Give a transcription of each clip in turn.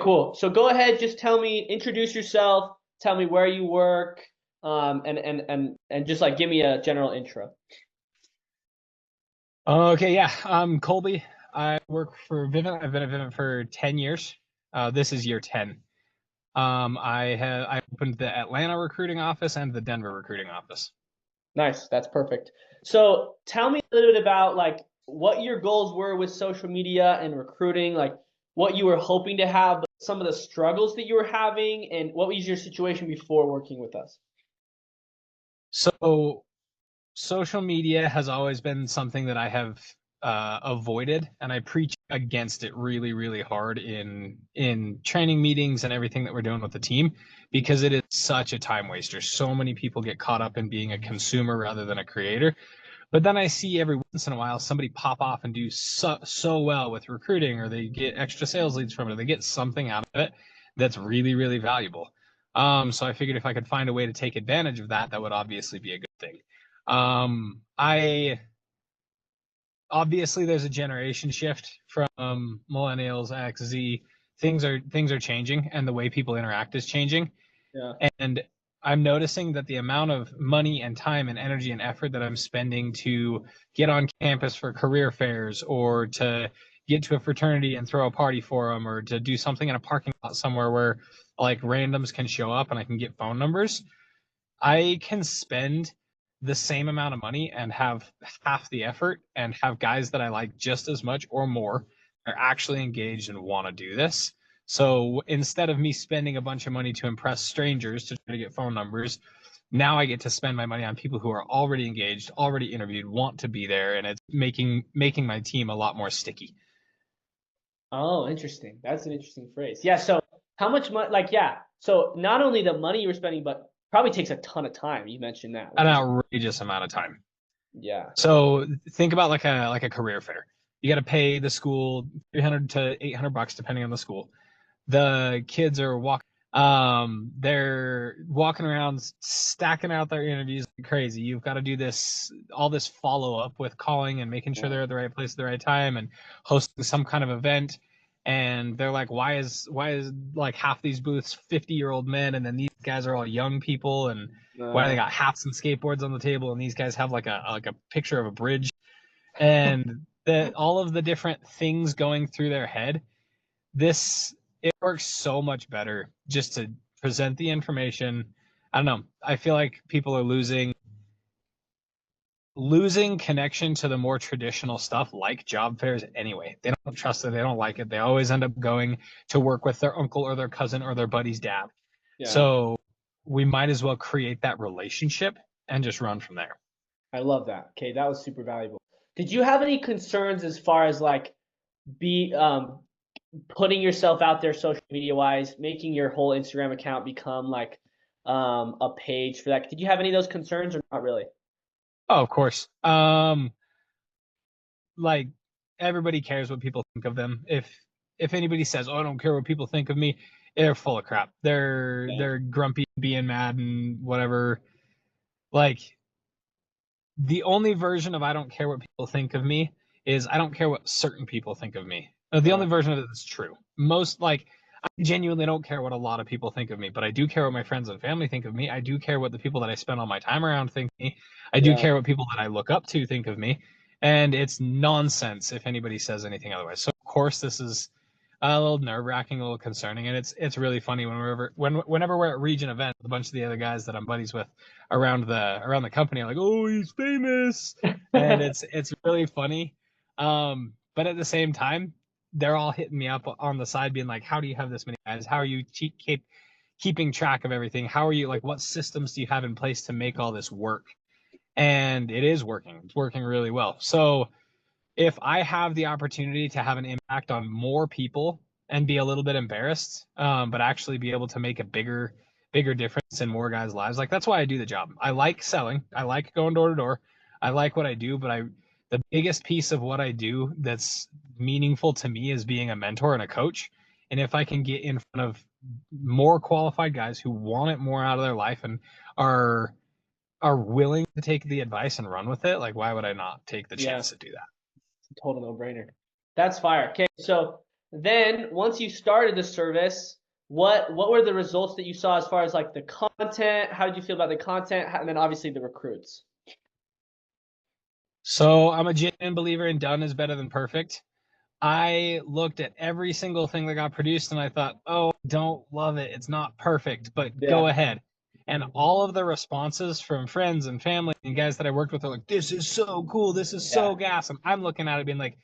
cool. So go ahead, just introduce yourself, tell me where you work, and just like give me a general intro. Okay, yeah. I'm Colby. I work for Vivint. I've been at Vivint for 10 years. This is year 10. I opened the Atlanta recruiting office and the Denver recruiting office. Nice, that's perfect. So tell me a little bit about like what your goals were with social media and recruiting, like what you were hoping to have, but some of the struggles that you were having, and what was your situation before working with us? So social media has always been something that I have avoided, and I preach against it really, really hard in training meetings and everything that we're doing with the team because it is such a time waster. So many people get caught up in being a consumer rather than a creator. But then I see every once in a while somebody pop off and do so well with recruiting, or they get extra sales leads from it, or they get something out of it that's really, really valuable. So I figured if I could find a way to take advantage of that, that would obviously be a good thing. I obviously there's a generation shift from millennials, X, Z. Things are changing, and the way people interact is changing. Yeah. And I'm noticing that the amount of money and time and energy and effort that I'm spending to get on campus for career fairs or to get to a fraternity and throw a party for them or to do something in a parking lot somewhere where like randoms can show up and I can get phone numbers, I can spend the same amount of money and have half the effort and have guys that I like just as much or more are actually engaged and want to do this. So instead of me spending a bunch of money to impress strangers to try to get phone numbers, now I get to spend my money on people who are already engaged, already interviewed, want to be there, and it's making my team a lot more sticky. Oh, interesting. That's an interesting phrase. Yeah. So how much money? Like, yeah. So not only the money you were spending, but probably takes a ton of time. You mentioned that, An which is outrageous amount of time. yeah. So think about like a career fair. You got to pay the school 300 to 800 bucks depending on the school. The kids are walking they're walking around stacking out their interviews like crazy. You've got to do this follow up with calling and making sure Yeah. they're at the right place at the right time and hosting some kind of event. And they're like, why is like half these booths 50-year-old men and then these guys are all young people, and why they Uh, got hats and skateboards on the table and these guys have like a picture of a bridge, and that all of the different things going through their head. This It works so much better just to present the information. I don't know. I feel like people are losing connection to the more traditional stuff like job fairs anyway. They don't trust it, they don't like it. They always end up going to work with their uncle or their cousin or their buddy's dad. yeah. So we might as well create that relationship and just run from there. I love that. Okay, that was super valuable. Did you have any concerns as far as like be putting yourself out there social media wise, making your whole Instagram account become like a page for that? Did you have any of those concerns or not really? Oh, of course. Like everybody cares what people think of them. If anybody says, "Oh, I don't care what people think of me," they're full of crap. They're Yeah. they're grumpy, being mad, and whatever. Like the only version of "I don't care what people think of me" is "I don't care what certain people think of me." The Uh, only version of it that's true. Most like I genuinely don't care what a lot of people think of me, but I do care what my friends and family think of me. I do care what the people that I spend all my time around think of me. I do yeah. care what people that I look up to think of me. And it's nonsense if anybody says anything otherwise. So of course this is a little nerve-wracking, a little concerning, and it's really funny whenever we're at region events, a bunch of the other guys that I'm buddies with around the company are like, "Oh, he's famous," and it's really funny. But at the same time, they're all hitting me up on the side, being like, "How do you have this many guys? How are you keeping track of everything? How are you like? What systems do you have in place to make all this work?" And it is working. It's working really well. So if I have the opportunity to have an impact on more people and be a little bit embarrassed, but actually be able to make a bigger difference in more guys' lives, like that's why I do the job. I like selling. I like going door to door. I like what I do, but the biggest piece of what I do that's meaningful to me is being a mentor and a coach. And if I can get in front of more qualified guys who want it more out of their life and are are willing to take the advice and run with it, like why would I not take the Yeah, chance to do that? it's a total no-brainer. That's fire. Okay, so Then once you started the service, what were the results that you saw as far as like the content? How did you feel about the content? And then obviously the recruits. So I'm a genuine believer in done is better than perfect. I looked at every single thing that got produced and I thought, oh, don't love it. It's not perfect, but Yeah. go ahead. And all of the responses from friends and family and guys that I worked with are like, this is so cool. This is so Yeah. gas. And I'm looking at it being like,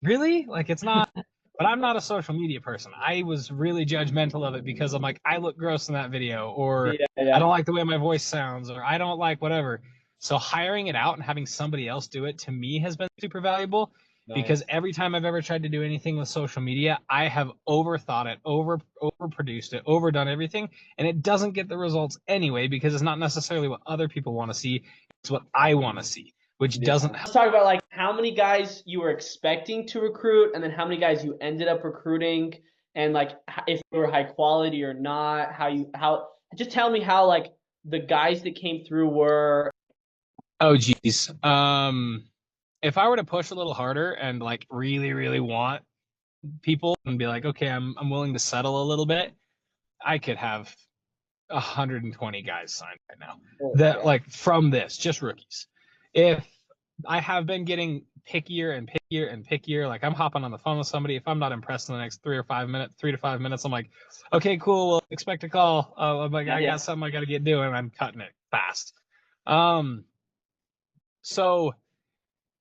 really? Like, it's not, but I'm not a social media person. I was really judgmental of it because I'm like, I look gross in that video, or Yeah. I don't Yeah. like the way my voice sounds, or I don't like whatever. So hiring it out and having somebody else do it to me has been super valuable because Nice. every time I've ever tried to do anything with social media, I have overthought it, overproduced it, overdone everything, and it doesn't get the results anyway because it's not necessarily what other people want to see, it's what I want to see, which Yeah. doesn't. Let's talk about like how many guys you were expecting to recruit, and then how many guys you ended up recruiting, and like if they were high quality or not. How just tell me how like the guys that came through were. Oh geez. If I were to push a little harder and like really, really want people and be like, okay, I'm willing to settle a little bit, I could have 120 guys signed right now. Oh, That yeah. like from this, just rookies. If I have been getting pickier and pickier and pickier, like I'm hopping on the phone with somebody. If I'm not impressed in the next 3 to 5 minutes, I'm like, okay, cool. Well, expect a call. I'm like, I Yeah. got something I got to get doing. I'm cutting it fast. Um, so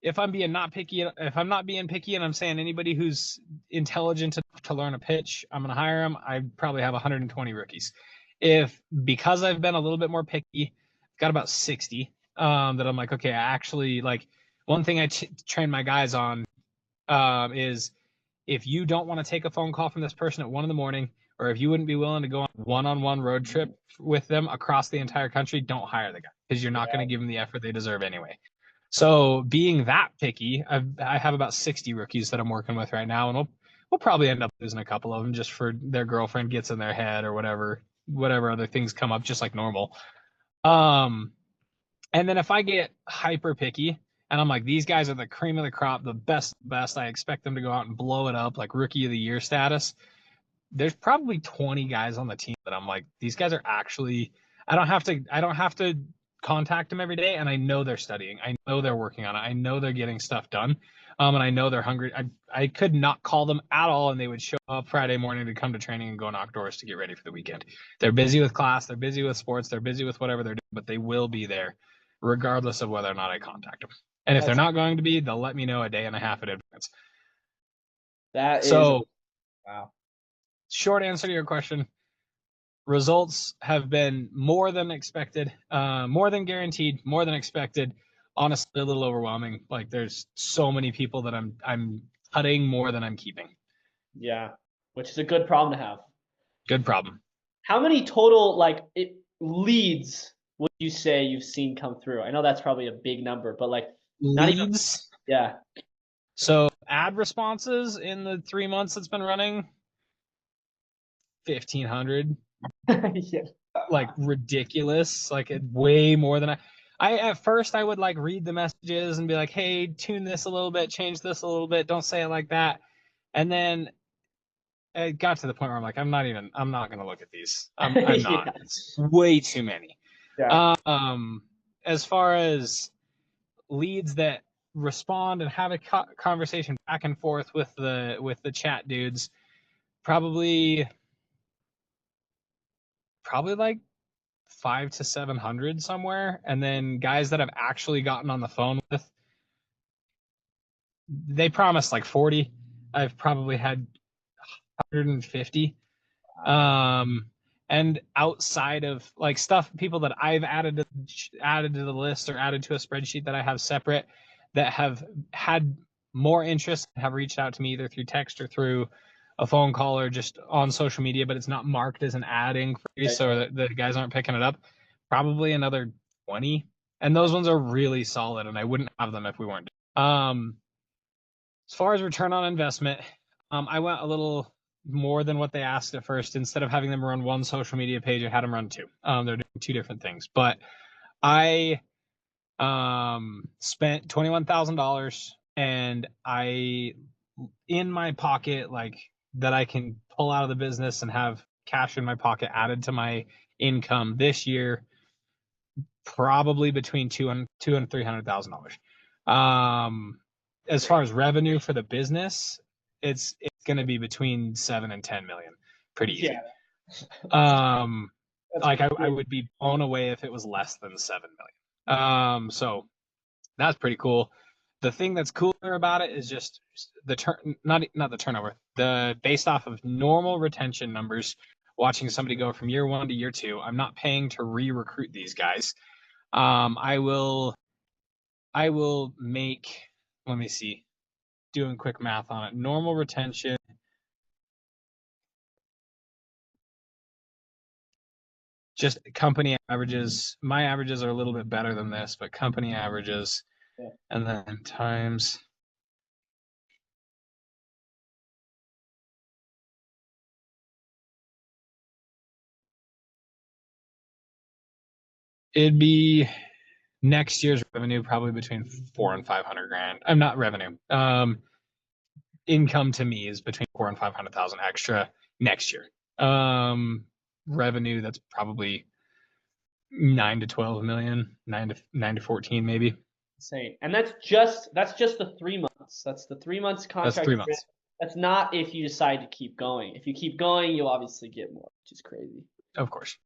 if I'm not being picky and I'm saying anybody who's intelligent enough to learn a pitch, I'm going to hire them. I probably have 120 rookies. If because I've been a little bit more picky, I've got about 60 that I'm like, okay, I actually like one thing I train my guys on is if you don't want to take a phone call from this person at 1 in the morning, or if you wouldn't be willing to go on one-on-one road trip with them across the entire country, don't hire the guy because you're not going to give them the effort they deserve anyway. So being that picky, I have about 60 rookies that I'm working with right now, and we'll probably end up losing a couple of them just for their girlfriend gets in their head or whatever other things come up just like normal. Um, and then if I get hyper picky and I'm like, these guys are the cream of the crop, the best, I expect them to go out and blow it up like rookie of the year status. There's probably 20 guys on the team that I'm like, these guys are actually, I don't have to contact them every day. And I know they're studying. I know they're working on it. I know they're getting stuff done. And I know they're hungry. I could not call them at all. And they would show up Friday morning to come to training and go knock doors to get ready for the weekend. They're busy with class. They're busy with sports. They're busy with whatever they're doing, but they will be there regardless of whether or not I contact them. And if they're That's not going to be, they'll let me know a day and a half in advance. that is So wow. short answer to your question, results have been more than expected, more than guaranteed, more than expected. Honestly, a little overwhelming. Like there's so many people that I'm cutting more than I'm keeping. Yeah, which is a good problem to have. Good problem. How many total leads would you say you've seen come through? I know that's probably a big number, but like not even. Leads. Yeah. So ad responses in the 3 months it's been running, 1,500. Yeah. Like ridiculous, like way more than I at first I would like read the messages and be like, hey, tune this a little bit, change this a little bit, don't say it like that. And then it got to the point where I'm like, I'm not gonna look at these. I'm not. Yeah. It's way too many. Yeah. As far as leads that respond and have a conversation back and forth with the chat dudes, probably like 500 to 700 somewhere. And then guys that I've actually gotten on the phone with, they promised like 40. I've probably had 150. And outside of like stuff, people that I've added to the list or added to a spreadsheet that I have separate that have had more interest, have reached out to me either through text or through a phone call or just on social media, but it's not marked as an ad increase, so the guys aren't picking it up. Probably another 20, and those ones are really solid, and I wouldn't have them if we weren't. As far as return on investment, I went a little more than what they asked at first. Instead of having them run one social media page, I had them run two. They're doing two different things, but I spent $21,000, and I in my pocket like that I can pull out of the business and have cash in my pocket added to my income this year, probably between two and $300,000. As far as revenue for the business, it's going to be between 7 and 10 million, pretty easy. Yeah. Like I would be blown away if it was less than 7 million. So that's pretty cool. The thing that's cooler about it is just the not the turnover, the based off of normal retention numbers. Watching somebody go from year 1 to year 2, I'm not paying to re-recruit these guys. I will make, let me see, doing quick math on it. Normal retention, just company averages. My averages are a little bit better than this, but company averages, Yeah. and then times. It'd be next year's revenue probably between 4 and 500 grand. I'm not revenue. Income to me is between 4 and 500,000 extra next year. Revenue, that's probably 9 to 12 million, 9 to 14 maybe. Insane. And that's just the 3 months. That's the 3 months That's contract. 3 months. That's not if you decide to keep going. If you keep going, you'll obviously get more, which is crazy. Of course.